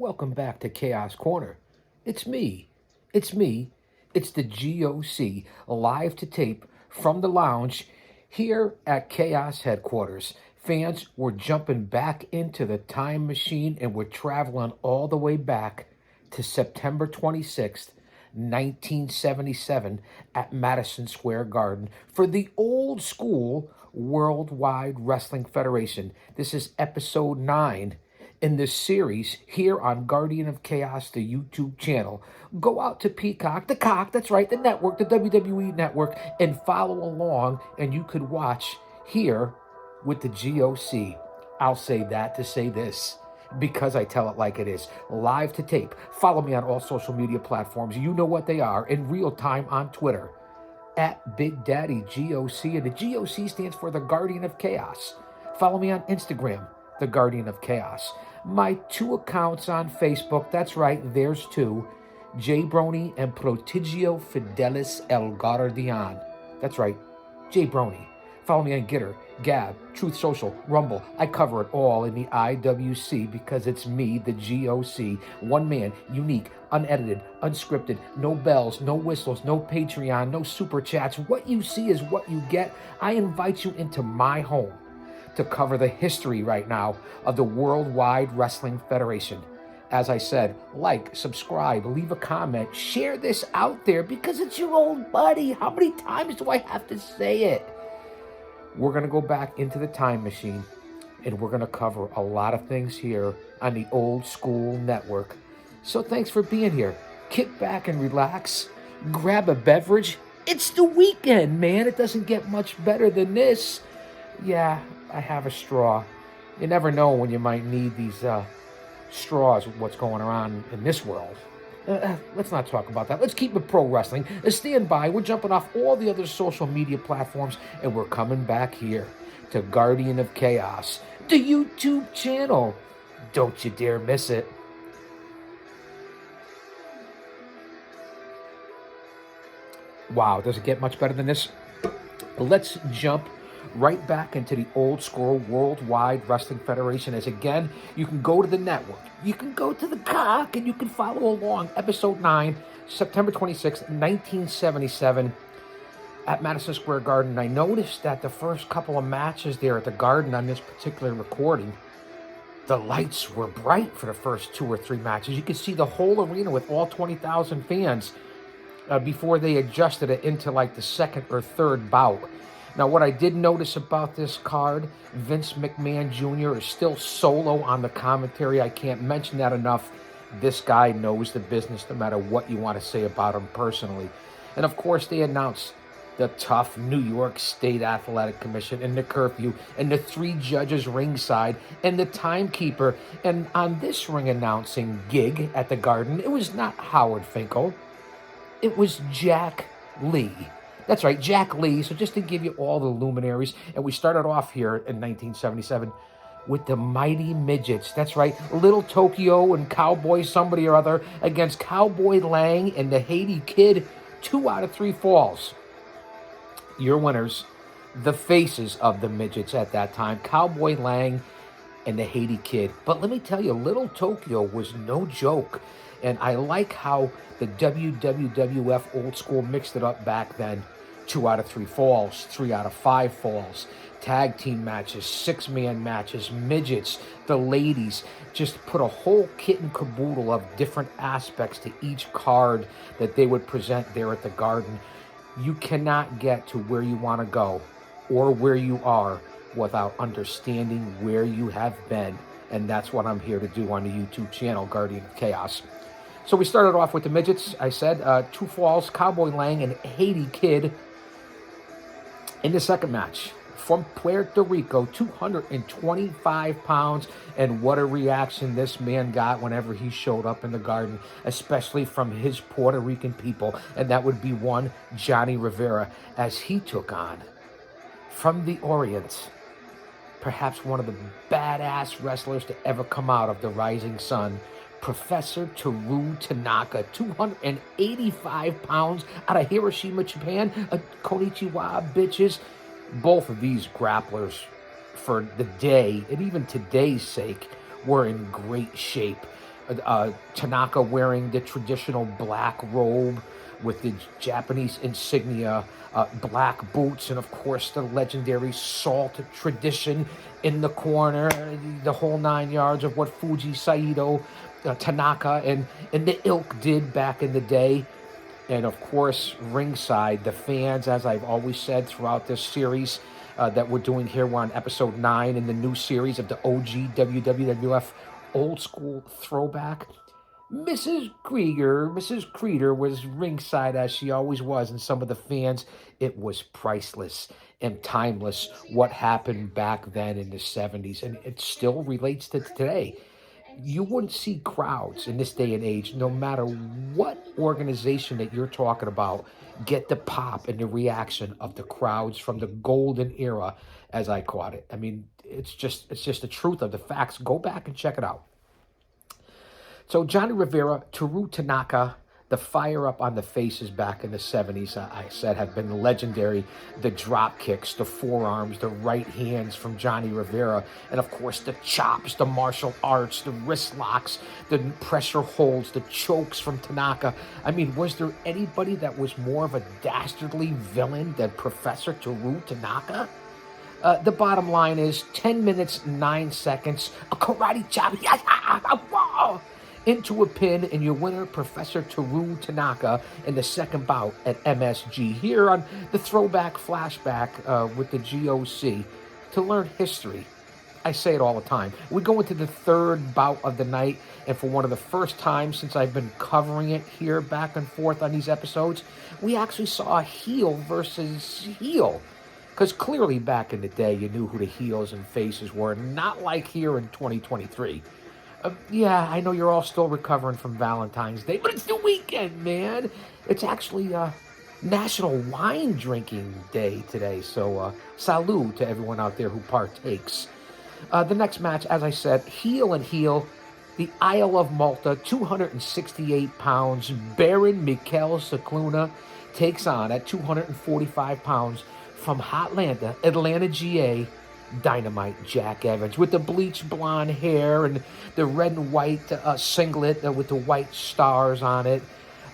Welcome back to Chaos Corner. It's me. It's me. It's the GOC, live to tape from the lounge here at Chaos headquarters. Fans, we're jumping back into the time machine and we're traveling all the way back to September 26th, 1977 at Madison Square Garden for the old school Worldwide Wrestling Federation. This is episode 9 in this series here on Guardian of Chaos, the YouTube channel. Go out to Peacock, the cock, that's right, the network, the WWE network, and follow along, and you could watch here with the GOC. I'll say that to say this, because I tell it like it is. Live to tape. Follow me on all social media platforms. You know what they are. In real time on Twitter, at Big Daddy GOC, and the GOC stands for the Guardian of Chaos. Follow me on Instagram, the Guardian of Chaos. My 2 accounts on Facebook, that's right, there's 2, J Brony and Prodigio Fidelis El Guardian. That's right, J Brony. Follow me on Gitter, Gab, Truth Social, Rumble. I cover it all in the IWC because it's me, the GOC. One man, unique, unedited, unscripted, no bells, no whistles, no Patreon, no super chats. What you see is what you get. I invite you into my home to cover the history right now of the Worldwide Wrestling Federation. As I said, like, subscribe, leave a comment, share this out there because it's your old buddy. How many times do I have to say it? We're going to go back into the time machine and we're going to cover a lot of things here on the old school network. So thanks for being here. Kick back and relax. Grab a beverage. It's the weekend, man. It doesn't get much better than this. Yeah, I have a straw. You never know when you might need these straws with what's going on in this world. Let's not talk about that. Let's keep it pro wrestling. Stand by. We're jumping off all the other social media platforms and we're coming back here to Guardian of Chaos, the YouTube channel. Don't you dare miss it. Wow, does it get much better than this? Let's jump right back into the old school Worldwide Wrestling Federation. As again, you can go to the network, you can go to the cock, and you can follow along. Episode 9, September 26th, 1977 at Madison Square Garden. I noticed that the first couple of matches there at the Garden on this particular recording, the lights were bright for the first 2 or 3 matches. You could see the whole arena with all 20,000 fans before they adjusted it into like the second or third bout. Now, what I did notice about this card, Vince McMahon Jr. is still solo on the commentary. I can't mention that enough. This guy knows the business no matter what you want to say about him personally. And, of course, they announced the tough New York State Athletic Commission and the curfew and the 3 judges ringside and the timekeeper. And on this ring announcing gig at the Garden, it was not Howard Finkel. It was Jack Lee. That's right, Jack Lee. So just to give you all the luminaries, and we started off here in 1977 with the Mighty Midgets. That's right, Little Tokyo and Cowboy somebody or other against Cowboy Lang and the Haiti Kid. 2 out of 3 falls. Your winners, the faces of the Midgets at that time, Cowboy Lang and the Haiti Kid. But let me tell you, Little Tokyo was no joke. And I like how the WWWF old school mixed it up back then. 2 out of 3 falls, 3 out of 5 falls, tag team matches, 6-man matches, midgets, the ladies. Just put a whole kit and caboodle of different aspects to each card that they would present there at the Garden. You cannot get to where you want to go or where you are without understanding where you have been. And that's what I'm here to do on the YouTube channel, Guardian of Chaos. So we started off with the midgets. I said 2 falls, Cowboy Lang and Haiti Kid. In the second match, from Puerto Rico, 225 pounds. And what a reaction this man got whenever he showed up in the Garden, especially from his Puerto Rican people. And that would be one Johnny Rivera, as he took on, from the Orient, perhaps one of the badass wrestlers to ever come out of the Rising Sun, Professor Teru Tanaka, 285 pounds, out of Hiroshima, Japan. Konnichiwa, bitches. Both of these grapplers, for the day and even today's sake, were in great shape. Tanaka wearing the traditional black robe with the Japanese insignia, black boots, and of course the legendary salt tradition in the corner, the whole 9 yards of what Fuji Saito, Tanaka, and the ilk did back in the day. And of course, ringside, the fans, as I've always said throughout this series that we're doing here, we're on episode 9 in the new series of the OG WWWF Old School Throwback. Mrs. Krieger was ringside as she always was, and some of the fans, it was priceless and timeless what happened back then in the 70s, and it still relates to today. You wouldn't see crowds in this day and age, no matter what organization that you're talking about, get the pop and the reaction of the crowds from the golden era, as I caught it. I mean, it's just the truth of the facts. Go back and check it out. So Johnny Rivera, Toru Tanaka, the fire up on the faces back in the 70s, I said, have been legendary. The drop kicks, the forearms, the right hands from Johnny Rivera, and of course the chops, the martial arts, the wrist locks, the pressure holds, the chokes from Tanaka. I mean, was there anybody that was more of a dastardly villain than Professor Toru Tanaka? The bottom line is 10 minutes, 9 seconds, a karate chop, into a pin, and your winner, Professor Toru Tanaka, in the second bout at MSG, here on the Throwback Flashback with the GOC, to learn history. I say it all the time. We go into the third bout of the night, and for one of the first times since I've been covering it here back and forth on these episodes, we actually saw a heel versus heel. Because clearly back in the day, you knew who the heels and faces were, not like here in 2023. Yeah, I know you're all still recovering from Valentine's Day, but it's the weekend, man. It's actually National Wine Drinking Day today, so salud to everyone out there who partakes. The next match, as I said, heel and heel, the Isle of Malta, 268 pounds, Baron Mikel Cicluna takes on, at 245 pounds, from Hotlanta, Atlanta, GA, Dynamite Jack Evans, with the bleached blonde hair and the red and white singlet with the white stars on it.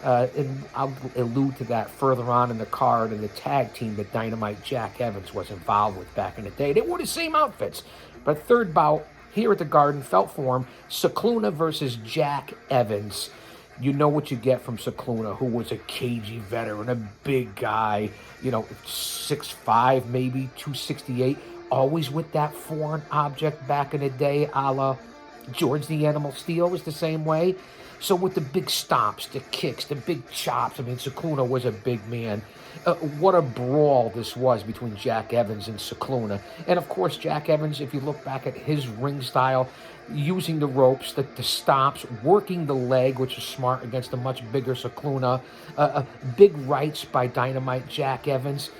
And I'll allude to that further on in the card, and the tag team that Dynamite Jack Evans was involved with back in the day. They wore the same outfits. But third bout here at the Garden, felt form, Cicluna versus Jack Evans. You know what you get from Cicluna, who was a cagey veteran, a big guy, 6'5", maybe 268. Always with that foreign object back in the day, a la George the Animal Steel was the same way. So with the big stomps, the kicks, the big chops, I mean, Cicluna was a big man. What a brawl this was between Jack Evans and Cicluna. And of course, Jack Evans, if you look back at his ring style, using the ropes, the stomps, working the leg, which is smart against a much bigger Cicluna. Big rights by Dynamite Jack Evans.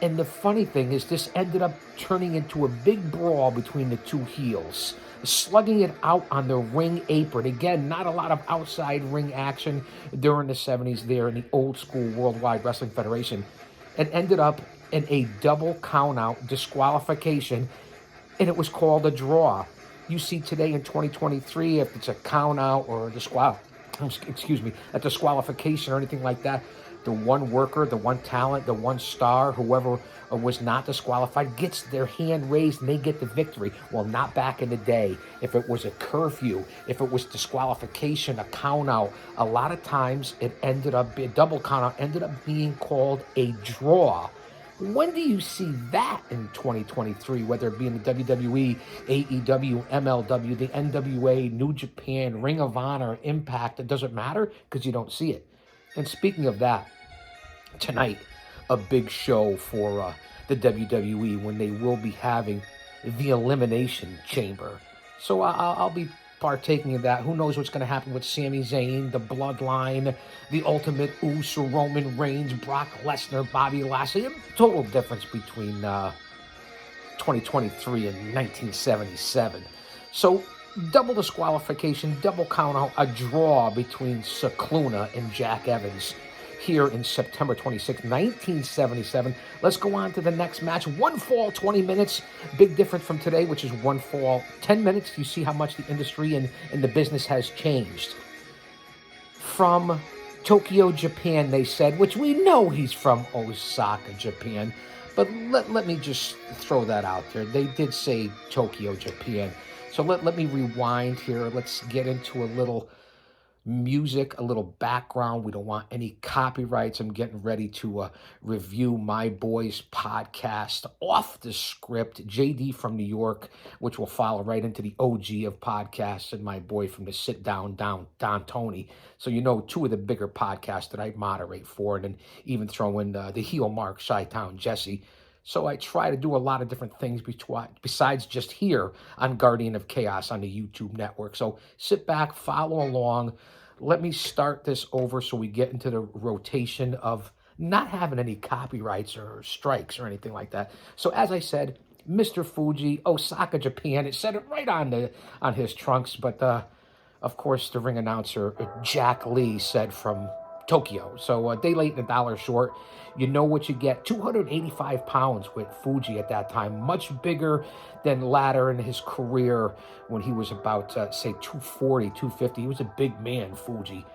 And the funny thing is, this ended up turning into a big brawl between the two heels, slugging it out on the ring apron. Again, not a lot of outside ring action during the 70s there in the old school Worldwide Wrestling Federation, and ended up in a double countout disqualification, and it was called a draw. You see today in 2023, if it's a countout or a disqualification or anything like that, the one worker, the one talent, the one star, whoever was not disqualified, gets their hand raised and they get the victory. Well, not back in the day. If it was a curfew, if it was disqualification, a count out, a lot of times it ended up, a double count out ended up being called a draw. When do you see that in 2023, whether it be in the WWE, AEW, MLW, the NWA, New Japan, Ring of Honor, Impact? It doesn't matter because you don't see it. And speaking of that, tonight, a big show for the WWE when they will be having the Elimination Chamber. So I'll be partaking of that. Who knows what's going to happen with Sami Zayn, the Bloodline, the Ultimate Uso, Roman Reigns, Brock Lesnar, Bobby Lashley. A total difference between 2023 and 1977. So double disqualification, double count out, a draw between Cicluna and Jack Evans here in September 26, 1977. Let's go on to the next match. One fall, 20 minutes. Big difference from today, which is one fall, 10 minutes. You see how much the industry and the business has changed. From Tokyo, Japan, they said, which we know he's from Osaka, Japan. But let me just throw that out there. They did say Tokyo, Japan. So let me rewind here. Let's get into a little music, a little background. We don't want any copyrights. I'm getting ready to review my boy's podcast, Off the Script, JD from New York, which will follow right into the OG of podcasts, and my boy from the Sit Down, Don Tony. So you know, two of the bigger podcasts that I moderate for, and then even throw in the heel mark, Chi-Town Jesse. So I try to do a lot of different things besides just here on Guardian of Chaos on the YouTube network. So sit back, follow along. Let me start this over so we get into the rotation of not having any copyrights or strikes or anything like that. So as I said, Mr. Fuji, Osaka, Japan. It said it right on his trunks, but of course the ring announcer Jack Lee said from Tokyo. So a day late and a dollar short. You know what you get. 285 pounds with Fuji at that time. Much bigger than latter in his career when he was about, say, 240, 250. He was a big man, Fuji.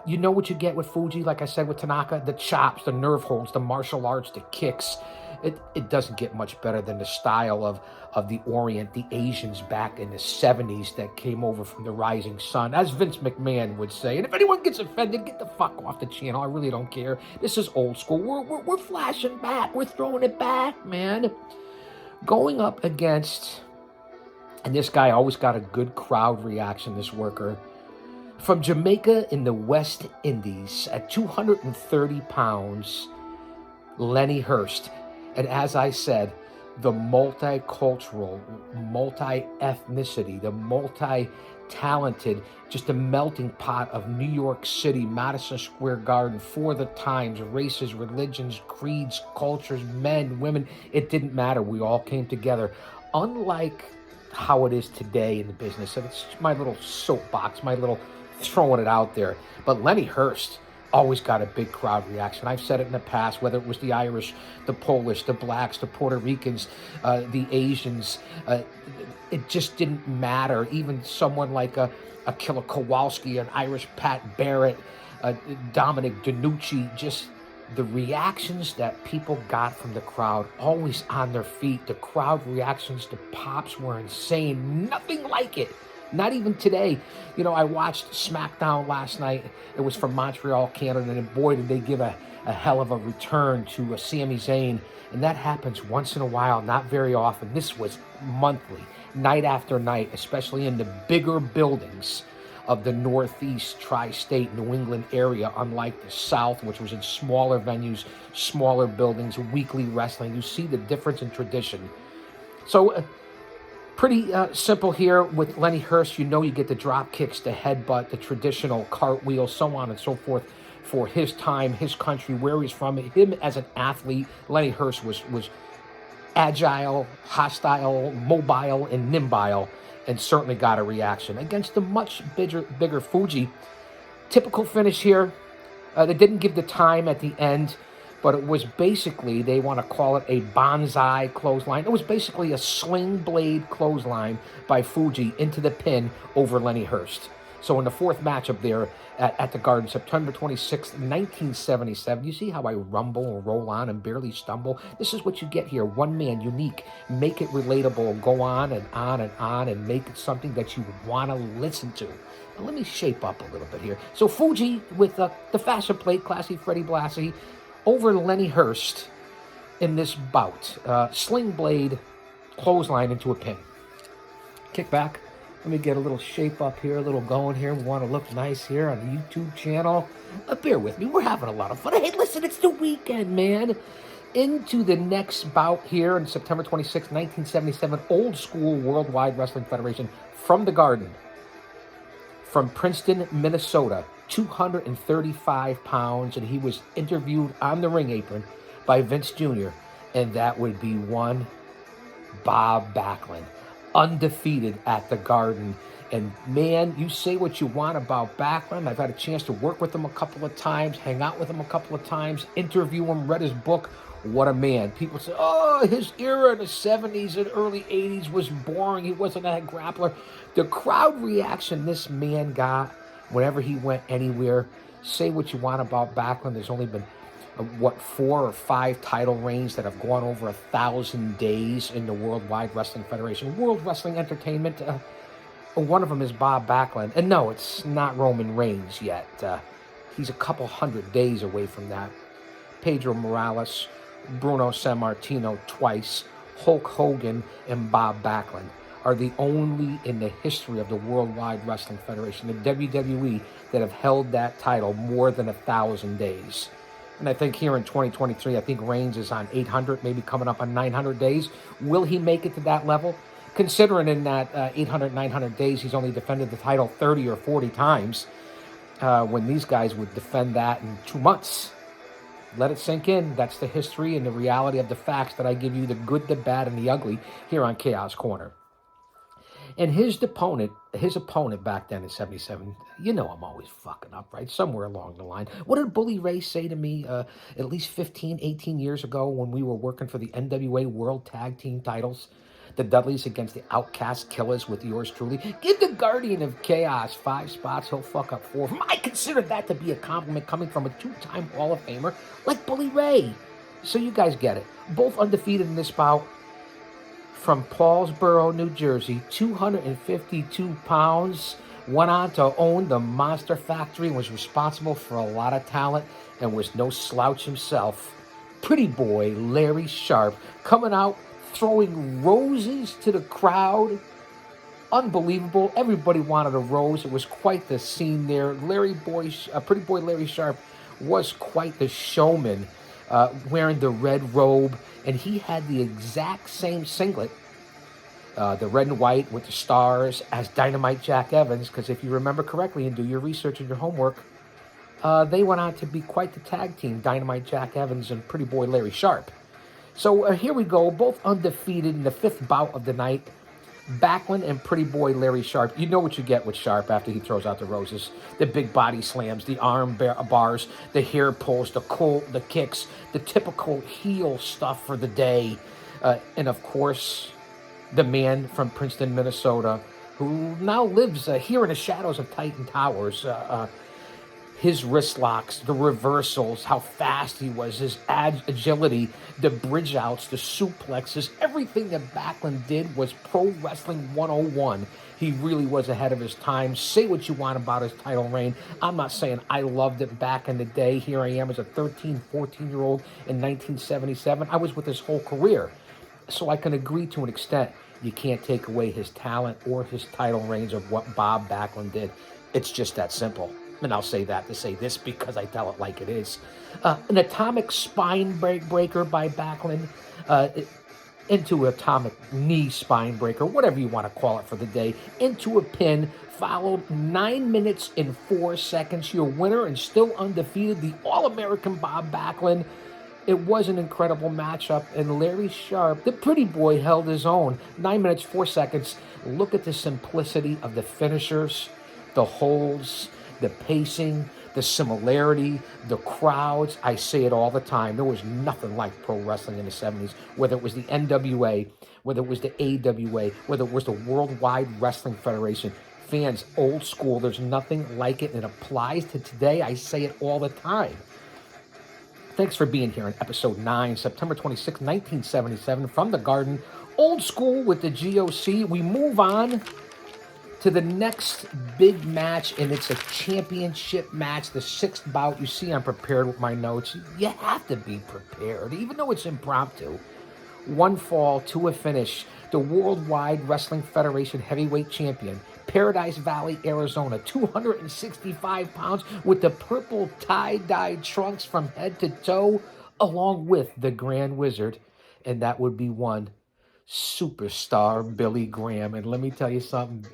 You know what you get with Fuji, like I said with Tanaka? The chops, the nerve holds, the martial arts, the kicks. It doesn't get much better than the style of the Orient, the Asians back in the 70s that came over from the Rising Sun, as Vince McMahon would say. And if anyone gets offended, get the fuck off the channel. I really don't care. This is old school. We're flashing back. We're throwing it back, man. Going up against, and this guy always got a good crowd reaction, this worker, from Jamaica in the West Indies at 230 pounds, Lenny Hurst. And as I said, the multicultural, multi-ethnicity, the multi-talented, just a melting pot of New York City, Madison Square Garden, for the times, races, religions, creeds, cultures, men, women. It didn't matter. We all came together. Unlike how it is today in the business. And it's my little soapbox, my little throwing it out there. But Lenny Hurst always got a big crowd reaction. I've said it in the past, whether it was the Irish, the Polish, the blacks, the Puerto Ricans, the Asians, it just didn't matter. Even someone like a Killer Kowalski, an Irish Pat Barrett, Dominic DeNucci, just the reactions that people got from the crowd, always on their feet. The crowd reactions to pops were insane. Nothing like it. Not even today. You know, I watched SmackDown last night. It was from Montreal, Canada, and boy, did they give a hell of a return to Sami Zayn. And that happens once in a while, not very often. This was monthly, night after night, especially in the bigger buildings of the Northeast, tri-state, New England area, unlike the South, which was in smaller venues, smaller buildings, weekly wrestling. You see the difference in tradition. So, pretty simple here with Lenny Hurst. You know you get the drop kicks, the headbutt, the traditional cartwheel, so on and so forth for his time, his country, where he's from. Him as an athlete, Lenny Hurst was agile, hostile, mobile, and nimbile, and certainly got a reaction against the much bigger Fuji. Typical finish here. They didn't give the time at the end, but it was basically, they want to call it a bonsai clothesline. It was basically a sling blade clothesline by Fuji into the pin over Lenny Hurst. So in the fourth matchup there at the Garden, September 26th, 1977, you see how I rumble and roll on and barely stumble? This is what you get here. One man, unique. Make it relatable. Go on and on and on and make it something that you want to listen to. Now, let me shape up a little bit here. So Fuji with the fashion plate, classy Freddie Blassie, over Lenny Hurst in this bout. Sling blade, clothesline into a pin. Kick back. Let me get a little shape up here, a little going here. We want to look nice here on the YouTube channel. Bear with me. We're having a lot of fun. Hey, listen, it's the weekend, man. Into the next bout here on September 26, 1977. Old School Worldwide Wrestling Federation from the Garden. From Princeton, Minnesota. 235 pounds, and he was interviewed on the ring apron by Vince Jr., and that would be one Bob Backlund, undefeated at the Garden And man, you say what you want about Backlund. I've had a chance to work with him a couple of times, hang out with him a couple of times, interview him, read his book. What a man. People say, oh, his era in the 70s and early 80s was boring. He wasn't a grappler. The crowd reaction this man got whenever he went anywhere. Say what you want about Backlund. There's only been, 4 or 5 title reigns that have gone over 1,000 days in the Worldwide Wrestling Federation. World Wrestling Entertainment. One of them is Bob Backlund. And no, it's not Roman Reigns yet. He's a couple hundred days away from that. Pedro Morales, Bruno Sammartino twice, Hulk Hogan, and Bob Backlund are the only in the history of the Worldwide Wrestling Federation, the WWE, that have held that title more than 1,000 days. And I think here in 2023, I think Reigns is on 800, maybe coming up on 900 days. Will he make it to that level? Considering in that 800, 900 days, he's only defended the title 30 or 40 times, when these guys would defend that in 2 months. Let it sink in. That's the history and the reality of the facts that I give you, the good, the bad, and the ugly, here on Chaos Corner. And his opponent back then in 77, you know I'm always fucking up, right? Somewhere along the line. What did Bully Ray say to me at least 15, 18 years ago when we were working for the NWA World Tag Team titles? The Dudleys against the Outcast Killers with yours truly. Give the Guardian of Chaos 5 spots, he'll fuck up 4 of them. I consider that to be a compliment coming from a 2-time Hall of Famer like Bully Ray. So you guys get it. Both undefeated in this bout. From Paulsboro, New Jersey, 252 pounds, went on to own the Monster Factory, was responsible for a lot of talent, and was no slouch himself. Pretty boy Larry Sharp coming out, throwing roses to the crowd. Unbelievable. Everybody wanted a rose. It was quite the scene there. Pretty boy Larry Sharp was quite the showman, wearing the red robe. And he had the exact same singlet, the red and white with the stars, as Dynamite Jack Evans. Because if you remember correctly and do your research and your homework, they went on to be quite the tag team, Dynamite Jack Evans and Pretty Boy Larry Sharp. So here we go, both undefeated in the 5th bout of the night. Backlund and Pretty Boy Larry Sharp. You know what you get with Sharp after he throws out the roses. The big body slams, the arm bars, the hair pulls, the kicks, the typical heel stuff for the day. And of course, the man from Princeton, Minnesota, who now lives here in the shadows of Titan Towers. His wrist locks, the reversals, how fast he was, his agility, the bridge outs, the suplexes, everything that Backlund did was Pro Wrestling 101. He really was ahead of his time. Say what you want about his title reign. I'm not saying I loved it back in the day. Here I am as a 13, 14-year-old in 1977. I was with his whole career. So I can agree to an extent. You can't take away his talent or his title reigns of what Bob Backlund did. It's just that simple. And I'll say that to say this because I tell it like it is. An atomic spine breaker by Backlund, into atomic knee spine breaker, whatever you want to call it for the day, into a pin, followed 9 minutes and 4 seconds. Your winner and still undefeated, the All-American Bob Backlund. It was an incredible matchup, and Larry Sharp, the pretty boy, held his own. 9 minutes, 4 seconds. Look at the simplicity of the finishers, the holds, the pacing, the similarity, the crowds. I say it all the time. There was nothing like pro wrestling in the 70s, whether it was the NWA, whether it was the AWA, whether it was the Worldwide Wrestling Federation. Fans, old school, there's nothing like it, and it applies to today. I say it all the time. Thanks for being here on episode 9, September 26, 1977, from the Garden. Old school with the GOC. We move on to the next big match, and it's a championship match, the 6th bout. You see I'm prepared with my notes. You have to be prepared, even though it's impromptu. 1 fall to a finish. The Worldwide Wrestling Federation heavyweight champion, Paradise Valley, Arizona, 265 pounds, with the purple tie-dyed trunks from head to toe, along with the Grand Wizard, and that would be one superstar, Billy Graham. And let me tell you something.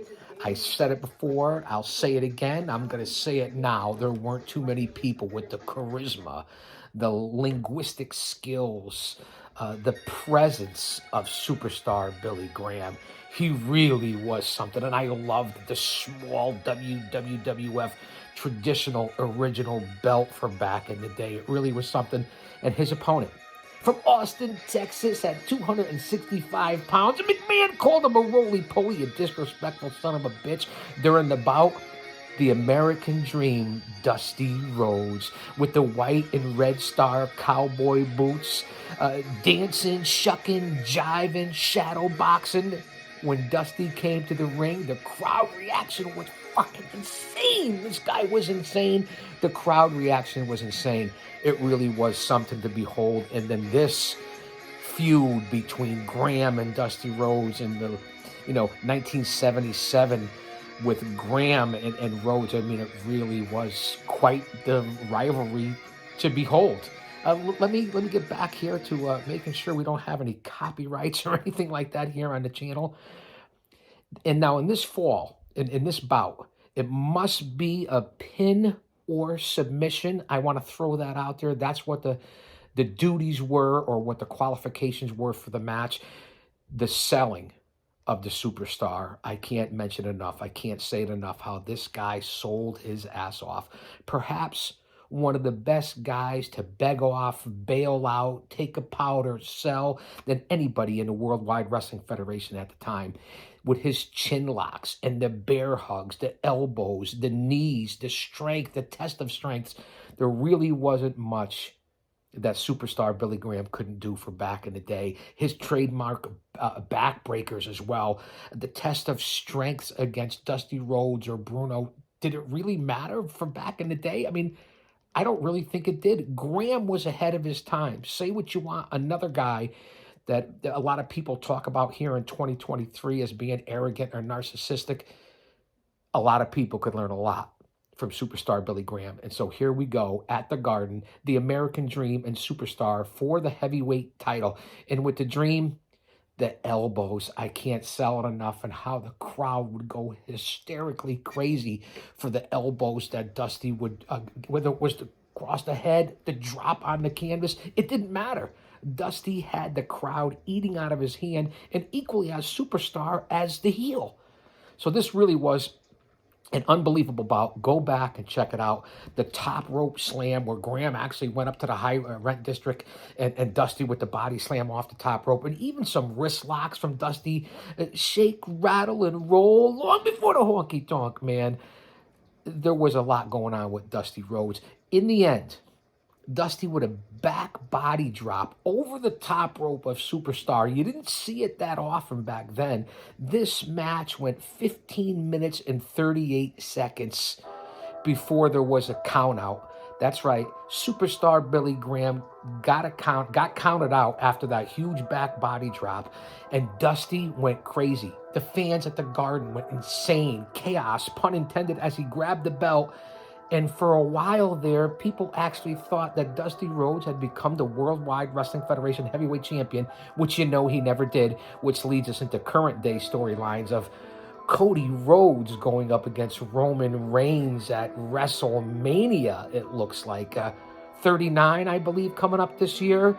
I said it before, I'll say it again, I'm going to say it now. There weren't too many people with the charisma, the linguistic skills, the presence of superstar Billy Graham. He really was something, and I loved the small WWWF traditional original belt from back in the day. It really was something. And his opponent from Austin, Texas, at 265 pounds, and McMahon called him a roly-poly, a disrespectful son of a bitch during the bout. The American Dream, Dusty Rhodes, with the white and red star cowboy boots, dancing, shucking, jiving, shadow boxing. When Dusty came to the ring, the crowd reaction was fucking insane. This guy was insane. The crowd reaction was insane. It really was something to behold. And then this feud between Graham and Dusty Rhodes in the, 1977 with Graham and Rhodes. I mean, it really was quite the rivalry to behold. Let me get back here to making sure we don't have any copyrights or anything like that here on the channel. And now in this fall, in this bout, it must be a pin or submission. I want to throw that out there. That's what the duties were, or what the qualifications were for the match. The selling of the superstar, I can't mention enough. I can't say it enough how this guy sold his ass off. Perhaps one of the best guys to beg off, bail out, take a powder, sell than anybody in the Worldwide Wrestling Federation at the time. With his chin locks and the bear hugs, the elbows, the knees, the strength, the test of strengths, there really wasn't much that superstar Billy Graham couldn't do for back in the day. His trademark backbreakers as well. The test of strengths against Dusty Rhodes or Bruno. Did it really matter for back in the day? I mean, I don't really think it did. Graham was ahead of his time. Say what you want. Another guy that a lot of people talk about here in 2023 as being arrogant or narcissistic. A lot of people could learn a lot from superstar Billy Graham. And so here we go at the Garden, the American Dream and Superstar for the heavyweight title. And with the Dream, the elbows, I can't sell it enough, and how the crowd would go hysterically crazy for the elbows that Dusty would, whether it was across the head, the drop on the canvas, it didn't matter. Dusty had the crowd eating out of his hand, and equally as superstar as the heel. So this really was an unbelievable bout. Go back and check it out. The top rope slam where Graham actually went up to the high rent district, and Dusty with the body slam off the top rope, and even some wrist locks from Dusty. Shake, rattle, and roll long before the honky tonk, man. There was a lot going on with Dusty Rhodes. In the end, Dusty with a back body drop over the top rope of Superstar. You didn't see it that often back then. This match went 15 minutes and 38 seconds before there was a count out. That's right. Superstar Billy Graham got counted out after that huge back body drop, and Dusty went crazy. The fans at the Garden went insane. Chaos, pun intended, as he grabbed the belt. And for a while there, people actually thought that Dusty Rhodes had become the Worldwide Wrestling Federation heavyweight champion, which he never did, which leads us into current day storylines of Cody Rhodes going up against Roman Reigns at WrestleMania, it looks like. 39, I believe, coming up this year.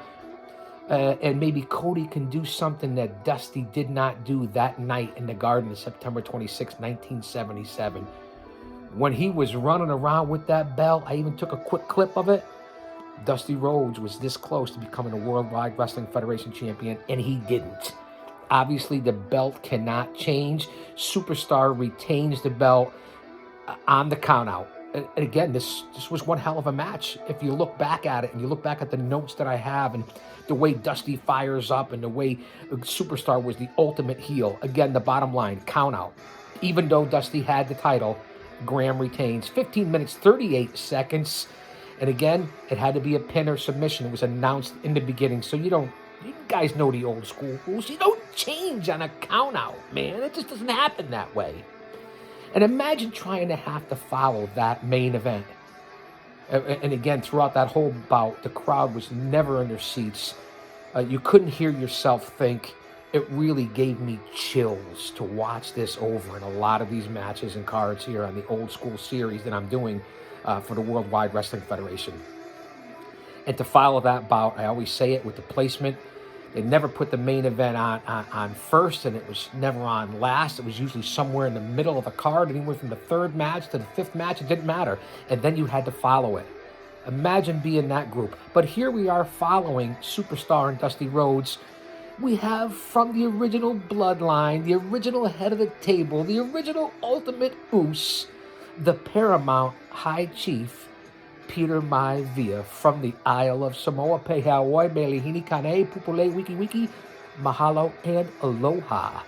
And maybe Cody can do something that Dusty did not do that night in the Garden of September 26, 1977. When he was running around with that belt, I even took a quick clip of it. Dusty Rhodes was this close to becoming a Worldwide Wrestling Federation champion, and he didn't. Obviously, the belt cannot change. Superstar retains the belt on the countout. And again, this was one hell of a match. If you look back at it, and you look back at the notes that I have, and the way Dusty fires up, and the way Superstar was the ultimate heel. Again, the bottom line, countout. Even though Dusty had the title, Graham retains. 15 minutes, 38 seconds. And again, it had to be a pin or submission. It was announced in the beginning. So you guys know the old school rules. You don't change on a count out, man. It just doesn't happen that way. And imagine trying to have to follow that main event. And again, throughout that whole bout, the crowd was never in their seats. You couldn't hear yourself think. It really gave me chills to watch this over in a lot of these matches and cards here on the old school series that I'm doing for the Worldwide Wrestling Federation. And to follow that bout, I always say it with the placement, They never put the main event on first, and it was never on last. It was usually somewhere in the middle of the card, anywhere from the third match to the fifth match. It didn't matter. And then you had to follow it. Imagine being that group. But here we are following Superstar and Dusty Rhodes. We have from the original bloodline, the original head of the table, the original Ultimate Oos, the Paramount High Chief, Peter Maivia, from the Isle of Samoa. Pe Hawaii, Melihini Kane, Pupule, Wiki Wiki, Mahalo, and Aloha.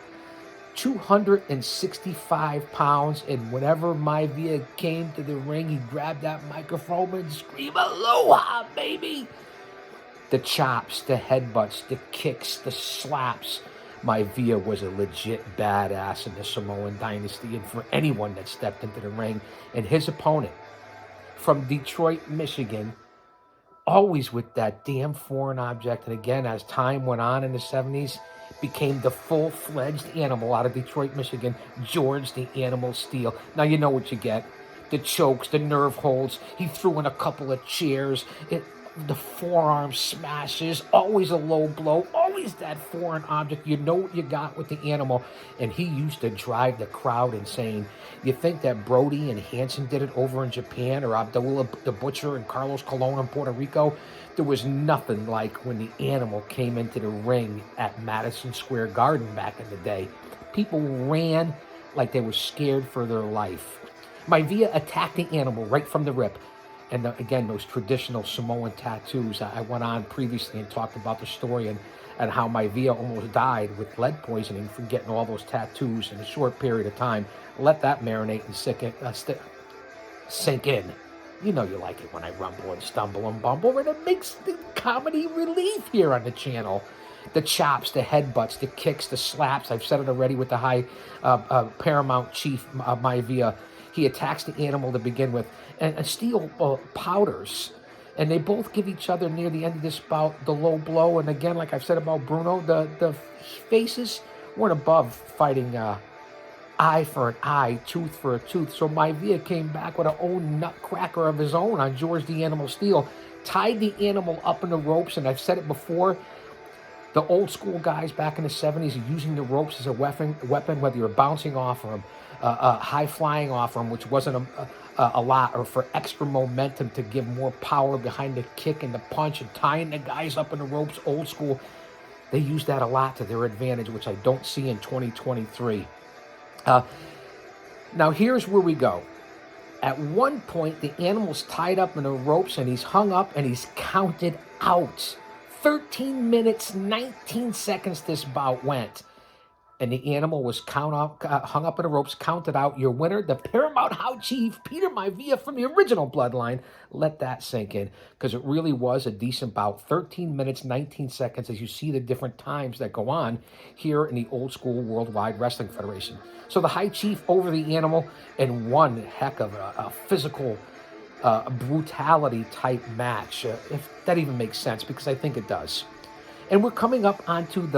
265 pounds, and whenever Maivia came to the ring, he grabbed that microphone and screamed, "Aloha, baby!" The chops, the headbutts, the kicks, the slaps. Maivia was a legit badass in the Samoan dynasty, and for anyone that stepped into the ring. And his opponent, from Detroit, Michigan, always with that damn foreign object. And again, as time went on in the 70s, became the full-fledged animal out of Detroit, Michigan, George the Animal Steel. Now you know what you get. The chokes, the nerve holds. He threw in a couple of chairs. The forearm smashes, always a low blow, always that foreign object. You know what you got with the animal. And he used to drive the crowd insane. You think that Brody and Hansen did it over in Japan, or Abdullah the Butcher and Carlos Colon in Puerto Rico? There was nothing like when the animal came into the ring at Madison Square Garden back in the day. People ran like they were scared for their life. Maivia attacked the animal right from the rip. And again, those traditional Samoan tattoos. I went on previously and talked about the story and how Maivia almost died with lead poisoning from getting all those tattoos in a short period of time. Let that marinate and sink in. You know you like it when I rumble and stumble and bumble, and it makes the comedy relief here on the channel. The chops, the headbutts, the kicks, the slaps. I've said it already with the high Paramount Chief Maivia. He attacks the animal to begin with, and steel powders. And they both give each other near the end of this bout the low blow. And again, like I've said about Bruno, the faces weren't above fighting eye for an eye, tooth for a tooth. So Maivia came back with an own nutcracker of his own on George the Animal Steel, tied the animal up in the ropes. And I've said it before, the old school guys back in the 70s are using the ropes as a weapon, whether you're bouncing off of them, high flying off them, which wasn't a lot, or for extra momentum to give more power behind the kick and the punch, and tying the guys up in the ropes, old school. They use that a lot to their advantage, which I don't see in 2023. Now here's where we go. At one point, the animal's tied up in the ropes, and he's hung up, and he's counted out. 13 minutes, 19 seconds this bout went. And the animal was hung up in the ropes, counted out. Your winner, the Paramount High Chief, Peter Maivia, from the original bloodline. Let that sink in, because it really was a decent bout. 13 minutes, 19 seconds, as you see the different times that go on here in the old school Worldwide Wrestling Federation. So the High Chief over the animal, and one heck of a physical brutality type match, if that even makes sense, because I think it does. And we're coming up onto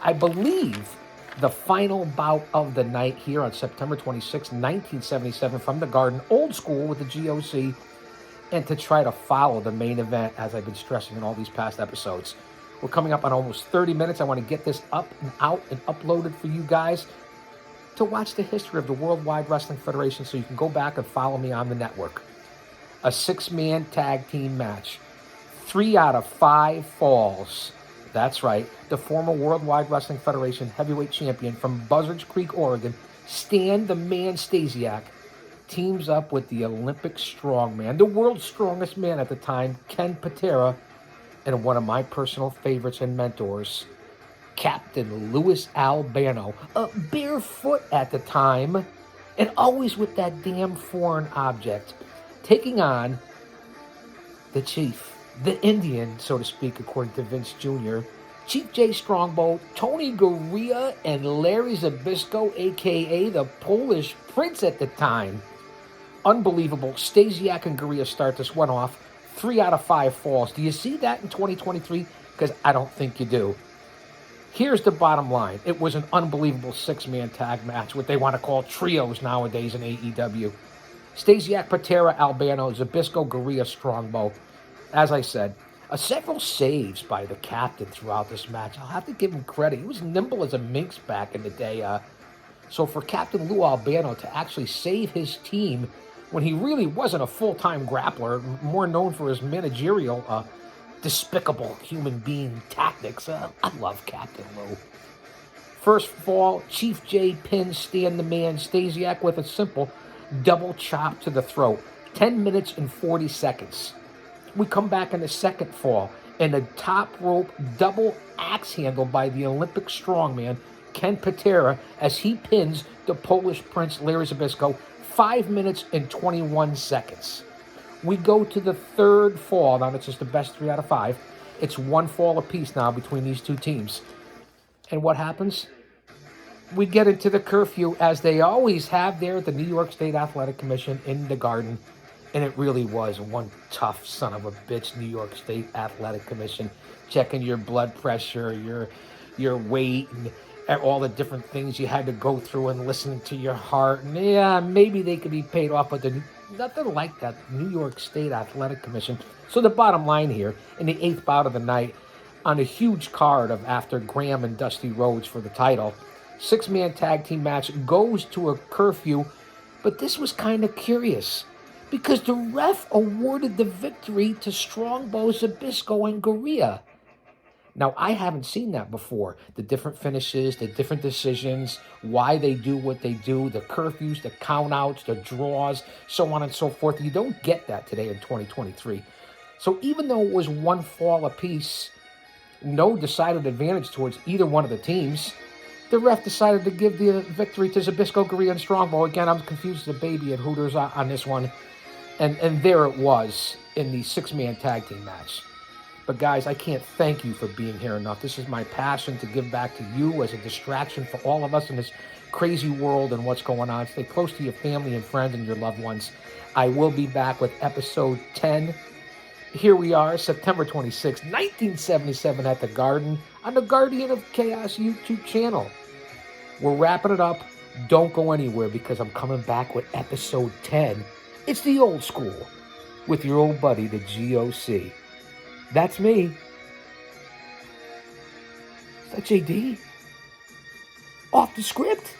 I believe, the final bout of the night here on September 26, 1977, from the Garden, old school with the GOC, and to try to follow the main event, as I've been stressing in all these past episodes. We're coming up on almost 30 minutes. I want to get this up and out and uploaded for you guys to watch the history of the Worldwide Wrestling Federation, so you can go back and follow me on the network. A 6-man tag team match. 3 out of 5 falls. That's right. The former Worldwide Wrestling Federation heavyweight champion from Buzzards Creek, Oregon, Stan the Man Stasiak, teams up with the Olympic strongman, the world's strongest man at the time, Ken Patera, and one of my personal favorites and mentors, Captain Louis Albano, barefoot at the time, and always with that damn foreign object, taking on the Chief, the Indian, so to speak, according to Vince Jr., Chief J Strongbow, Tony Garea, and Larry Zbyszko, a.k.a. the Polish Prince at the time. Unbelievable. Stasiak and Garea start this one off. 3 out of 5 falls. Do you see that in 2023? Because I don't think you do. Here's the bottom line. It was an unbelievable 6-man tag match, what they want to call trios nowadays in AEW. Stasiak, Patera, Albano, Zbyszko, Garea, Strongbow. As I said, Several saves by the captain throughout this match. I'll have to give him credit. He was nimble as a minx back in the day. So for Captain Lou Albano to actually save his team when he really wasn't a full-time grappler, more known for his managerial, despicable human being tactics, I love Captain Lou. First fall, Chief J pins Stan the Man Stasiak with a simple double chop to the throat. 10 minutes and 40 seconds. We come back in the second fall, and a top rope double axe handle by the Olympic strongman Ken Patera as he pins the Polish Prince Larry Zbyszko 5 minutes and 21 seconds. We go to the third fall. Now, it's just the best 3 out of 5. It's 1 fall apiece now between these two teams. And what happens? We get into the curfew, as they always have there at the New York State Athletic Commission in the Garden. And it really was one tough son of a bitch New York State Athletic Commission, checking your blood pressure, your weight, and all the different things you had to go through, and listening to your heart. And yeah, maybe they could be paid off, but nothing like that New York State Athletic Commission. So the bottom line here, in the 8th bout of the night, on a huge card of after Graham and Dusty Rhodes for the title, 6-man tag team match goes to a curfew, but this was kind of curious, because the ref awarded the victory to Strongbow, Zbyszko, and Garea. Now, I haven't seen that before. The different finishes, the different decisions, why they do what they do, the curfews, the countouts, the draws, so on and so forth. You don't get that today in 2023. So even though it was 1 fall apiece, no decided advantage towards either one of the teams, the ref decided to give the victory to Zbyszko, Garea, and Strongbow. Again, I'm confused as a baby at Hooters on this one. And there it was in the 6-man tag team match. But guys, I can't thank you for being here enough. This is my passion to give back to you as a distraction for all of us in this crazy world and what's going on. Stay close to your family and friends and your loved ones. I will be back with episode 10. Here we are, September 26, 1977 at the Garden on the Guardian of Chaos YouTube channel. We're wrapping it up. Don't go anywhere, because I'm coming back with episode 10. It's the old school with your old buddy, the GOC. That's me. Is that JD? Off the script?